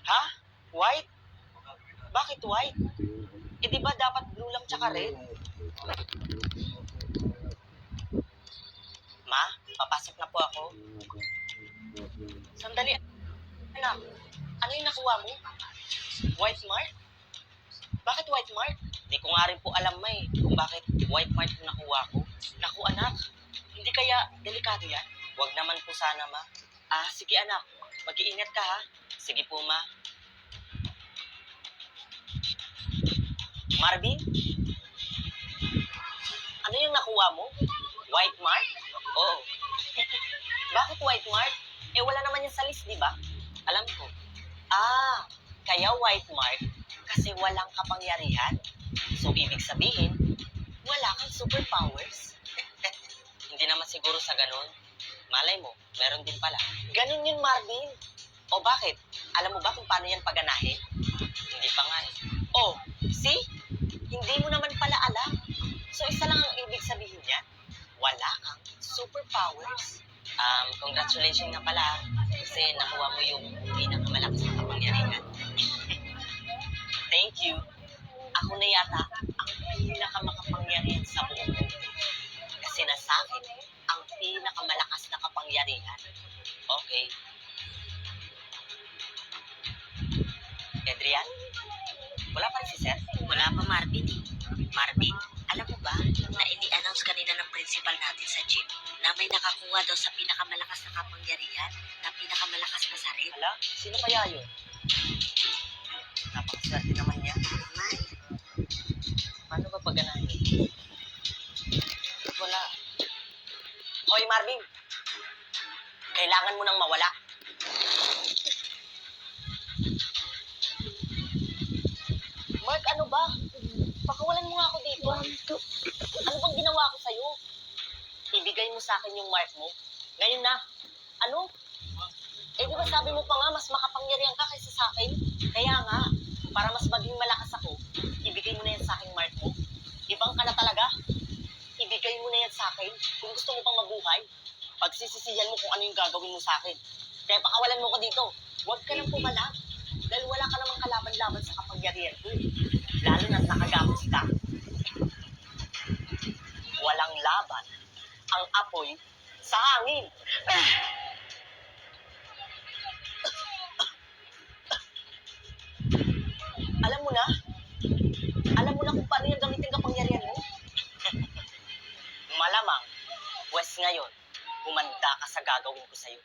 Ha? White? Bakit white? Eh di ba dapat blue lang tsaka red? Ma, papasok na po ako. Sandali, anak. Ano yung nakuha mo? White mark? Bakit white mark? Di ko nga rin po alam, ma kung bakit white mark yung nakuha ko. Naku, anak. Hindi kaya delikado yan? Wag naman po sana, ma. Sige anak. Mag-iingat ka, ha? Sige po, ma. Marvin? Ano yung nakuha mo? White mark? Oo. Bakit white mark? Eh, wala naman yung sa list, di ba? Alam ko. Kaya white mark kasi walang kapangyarihan. So, ibig sabihin, wala kang superpowers. Hindi naman siguro sa ganun. Malay mo, meron din pala. Ganun yun, Marvin. O bakit? Alam mo ba kung paano yan paganahin? Hindi pa nga eh. Oh, see? Hindi mo naman pala alam. So, isa lang ang ibig sabihin niya. Wala kang superpowers. Congratulations nga pala. Kasi nakuha mo yung pinakamalakas na kapangyarihan. Thank you. Ako na yata ang pinakamakapangyarihan sa buong mundo. Kasi nasa akin ang pinakamalakas na kapangyarihan. Okay. Adrian? Wala pa rin si Seth? Wala pa, Marvin eh. Marvin, alam mo ba na ini-announce kanina ng principal natin sa gym na may nakakuha daw sa pinakamalakas na kapangyarihan na pinakamalakas na sarili? Hala, sino kaya yun? Napakaswerte naman niya. May, Paano ba paganahin? Wala. Hoy, Marvin. Kailangan mo nang mawala. Mark, ano ba? Pakawalan mo nga ako dito. Ano bang ginawa ko sa'yo? Ibigay mo sa akin yung mark mo. Ngayon na. Ano? Eh, di ba sabi mo pa nga, mas makapangyarihan ka kaysa sa akin? Kaya nga, para mas maging malakas ako, ibigay mo na yan sa aking mark mo. Ibang ka na talaga. Ibigay mo na yan sa akin. Kung gusto mo pang mabuhay, pagsisisihan mo kung ano yung gagawin mo sa akin. Kaya pakawalan mo ko dito. Huwag ka nang pumalag. Dahil wala ka namang kalaban-laban sa kapangyarihan ko. Lalo na't nakagapos ka. Walang laban ang apoy sa hangin. Alam mo na? Alam mo na kung paano yung gamitin kapangyarihan mo? Malamang, pwes ngayon, humanda ka sa gagawin ko sa'yo.